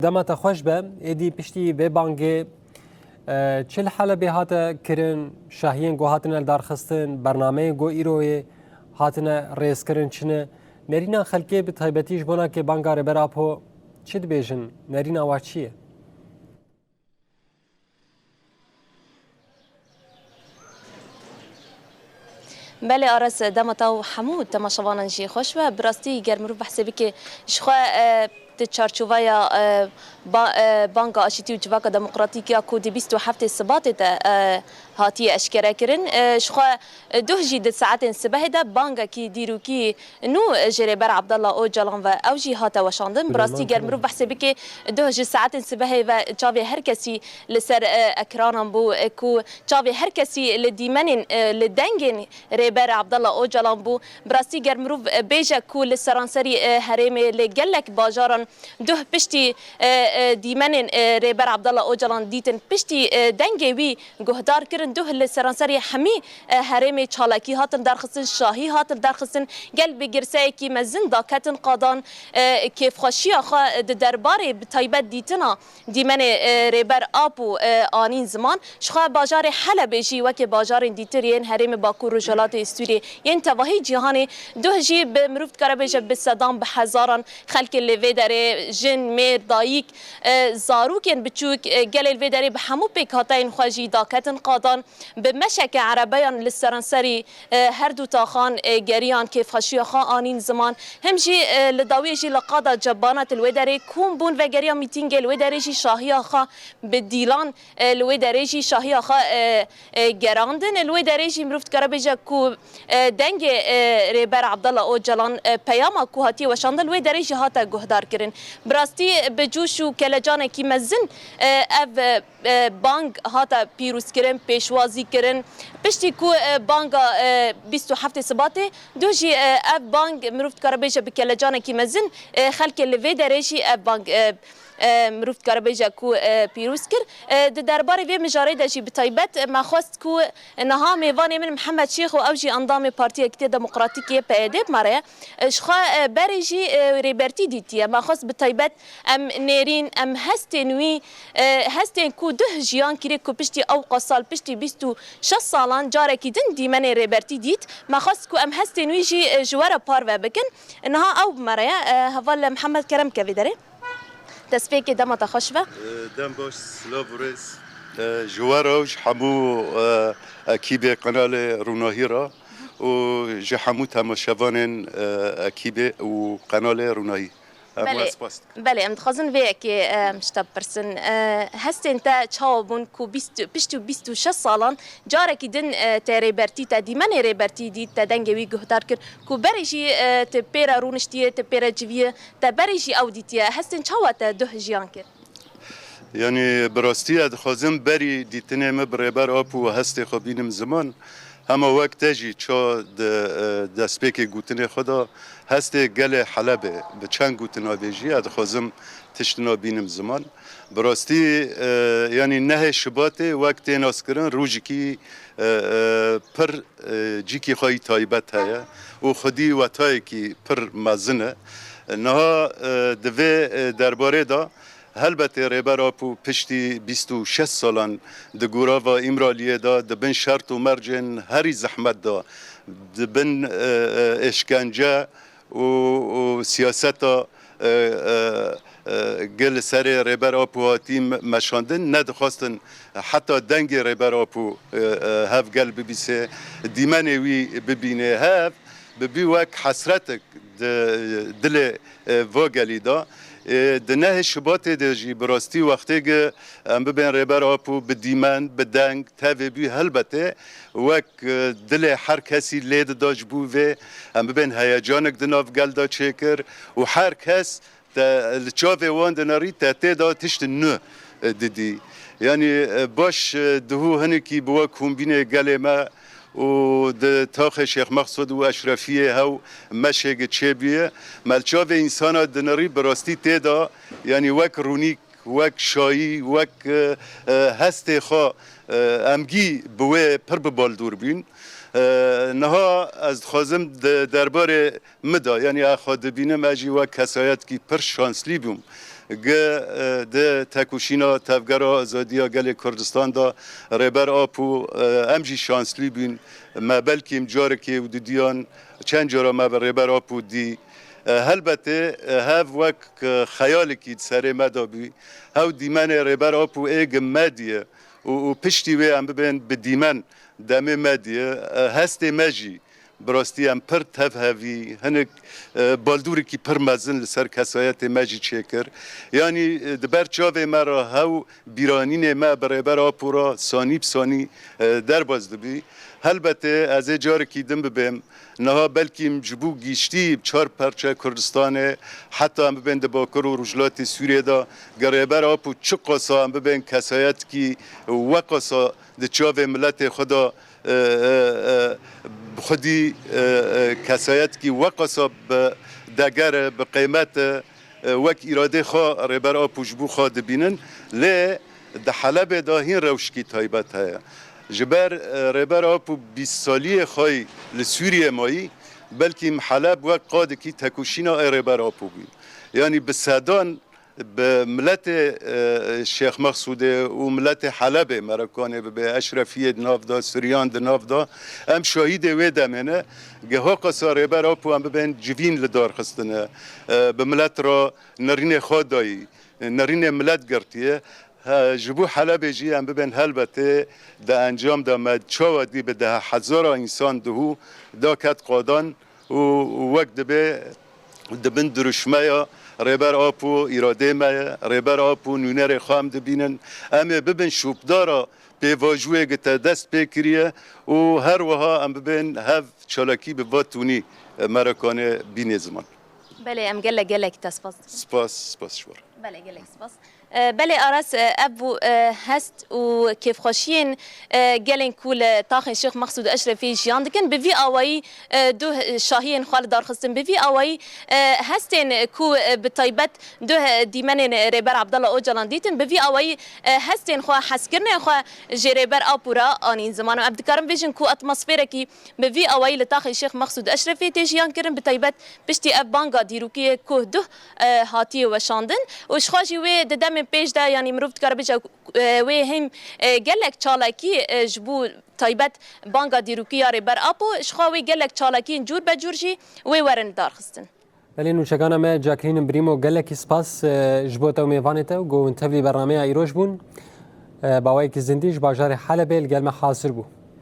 دما تخوش به ایدی پشتی به بانگه چل حاله به هات کرن شاهین گو هاتن الدار خستن برنامه گو ایروی هاتن ریس کرن چنه نرینا خلکه به تایبتیش بنا که بانگاره براپو چه دبیجن نرینا واچیه بله آرس دمتا و حمود تماشاوانان جی خوش و براستی گرمرو بحث بکی شخوا تچارچوبایا بانک آشتی و جواک دموکراتیکیا کود 27 سبات هاتی اشکره کرن شخوا دو جید ساعت سبه ده بانک کی دیروکی نو جریبر عبدالله او جلان و اوجی هاتا وشاندن براستی گرمرو بحث بکی دو جید ساعت سبه و چاوی هر کسی لسر اکرانم بو کو چاوی هر کسی لدیمنین لدنگین ریبر عبدالله او جلان بو براستی گرمرو بیجه کو لسرانسری حریم لگلک باجاران دو پشتی دیمنین ریبر عبدالله او جلان دیتن پشتی دنگی وی گهدار کرن دو لسرانسری همی حریم چالاکی هاتن درخصن شاهی هاتن درخصن گل بگرسه کی مزن داکتن قادان کیف خوشی آخا درباره بتایبت دیتنا دیمن ریبر آپو آنین زمان شخوا باجار حلب جی وک باجار دیترین حریم باکو رجالات استوری ین تواهی جهانی دو جی به مروفت کربه به صدام به هزاران خلک لوی داره جن میر دایک زاروکن بچوک گل لوی داره به همو پیک هاتین خواجی داکتن قادان به مشک عربیان لسرانسری هر دو تاخان گریان کیف خشی خا آنین زمان همجی لداوی جی لقادا جبانات الوی داره کون بون و گریان میتینگ الوی داره جی شاهی خا به دیلان الوی داره جی شاهی خا گراندن الوی داره جی مروفت کربه کو دنگ ریبر عبدالله او جلان پیاما کو هاتی و شاندل وی دره جهاتا گهدار کرن براستی بجوش و کلجان کی مزن اف بانک هاتا پیروز کرن پیشوازی کرن پشتی کو بانک 27 سباته دو جی اف بانک مروفت کربیجه بکلجان کی مزن خلک لوی دره جی اف بانک مروفت کربیجه کو پیروز کر درباره وی مجاری دجی بتایبت ما خواست کو نها میوان من محمد شیخ و اوجی اندام پارتی اکتی دموکراتیکی پیده ماره شخوا برجی ریبرتی دیتیه ما خواست بتایبت ام نیرین ام هستین کو ده جیان کری کو پشتی او قصال پشتی 26 سالان جاره کی دن دیمن ریبرتی دیت ما خواست کو ام هستین وی جی جواره پار و بکن نها او ماره حوال محمد کرم که داره تسبيك دم تخشبه دم باش سلافوريس جواروش حمو اكيب قناه روناهيرا و حمو تماشاوان اكيب وقناه روناهي بله امتخازن وی که مشتب پرسن هست انت چاوبون کو 26 سالان جاره کی دن تریبرتی تا دیمن ریبرتی دی تا دنگوی گهدار کر کو بریجی ت پیرا رونشتیه ت پیرا جویه تا بریجی اودیتیه هستن چاوات ده جیان کر یعنی براستی ادخازم بری دیتنه م برابر اپو هست خبینم زمان اما وقت جی چا دسپیک گوتنه خدا هست گل حلبه به چند گوتنا بیجی ادخازم تشتنا بینم زمان براستی یعنی نه شبات وقت ناس کردن روزی کی پر جی کی خواهی تایبت هیا و خودی و تای کی پر مزنه نه دوی درباره دا البته ریبر آپو پشتی 26 سالان دگورا و امرالیه دا دبن شرط و مرجن هری زحمت دا دبن اشکنجه و سیاست گل سر ریبر آپو هاتی مشاندن ندخواستن حتی دنگ ریبر آپو هف گل ببیسه دیمنه وی ببینه هف ببی وک حسرت دل واگلی دا دنه شبات دجی براستی وقتی که ام ببین ریبر آپو بدیمن بدنگ تاوی بی البته وک دل هر کسی لید داج بو و ام ببین هیجانک دناف گل دا چکر و هر کس چاوی وان دناری تا دا تشت نو دیدی یعنی باش دهو هنکی بوا کومبینه گل ما و د تاخ شیخ مقصود و اشرفیه هاو مشهگ چه بیه ملچاو انسان دنری براستی تیدا یعنی وک رونیک وک شایی وک هسته خوا امگی بوه پر ببالدور بین نها از خازم درباره مدا یعنی اخواد بینم اجی و کسایت کی پر شانسلی بوم ده تکوشینا تفگرا زادیا گل کردستان دا ریبر آپو امجی شانسلی بین ما بلکیم جاره که ودیان چند جاره ما بر ریبر آپو دی هلبته هاف وک خیال کی سر مدابی هاو دیمن ریبر آپو ایگ مدیه و پشتی و ام ببین بدیمن دم مدیه هست مجی براستی ام پر تفهوی هنک بالدوری کی پر مزن لسر کسایت مجی چکر یعنی دبر چاوه مرا هاو بیرانین ما برابر آپورا ثانی بثانی در باز دبی البته از جار کی دم ببیم نها بلکیم جبو گیشتی چهار پرچه کردستان حتی هم ببین باکر و رجلات سوریه دا گرایبر آپو چه قصا هم ببین کسایت کی وقصا ده چاوه ملت خدا خودی کسایت کی وقصا دگر به قیمت وک اراده خواه ریبر آپو جبو خواه دبینن لی ده حلب دا هین روشکی تایبت هیا جبر ریبر آپو 20 سالی خواهی لسوریه مایی بلکه حلب وقت قاده کی تکوشینا ریبر آپو بی یعنی به سادان به ملت شیخ مقصوده و ملت حلب مرکانه به اشرفیه نافدا سریان نافدا هم شاهید و دمنه گه قصا ریبر آپو هم ببین جوین لدار خستنه به ملت را نرین خدایی نرین ملت گرتیه جبو حلب جی هم ببین البته ده انجام ده مدچا دی به 10,000 انسان دهو دا کت قادان و وقت دبن درشمه یا ریبر آپو اراده ما ریبر آپو نونر خام دبینن اما ببین شوبدارا به واجوه گتا دست بکریه و هر وها هم ببین هف چالاکی به واتونی مرکانه بین زمان بله ام گلک تسپاس سپاس شور بله گلک سپاس بله آرس ابو هست و کیف خوشین گلن کول تاخن شیخ مقصود اشرفی جیان دکن به وی آوایی دو شاهین خال دار خستن به وی آوایی هستن کو به طیبت دو دیمن ریبر عبدالله اوجلان دیتن به وی آوایی هستن خو حسکرن خو جریبر آپورا آنین زمان ابدکارم بیشن کو اتمسفر کی به وی آوایی لتاخن شیخ مقصود اشرفی تجیان کرن به طیبت پشتی اب بانگا دیروکی کو دو هاتی و شاندن و شخاجی و ددم پیش ده یعنی مروفت کار بچه و هم گلک چالاکی جبو طیبت بانگا دیروکی یاری بر آپو شخواوی گلک چالاکی جور بجورجی و ورن دار خستن بله نوشگان ما جاکلین بریمو گلکی سپاس جبوتا و میوانتا و گوون تبلی برنامه ایروش بون باوی که زندیش باجار حلبه الگلمه حاصر بو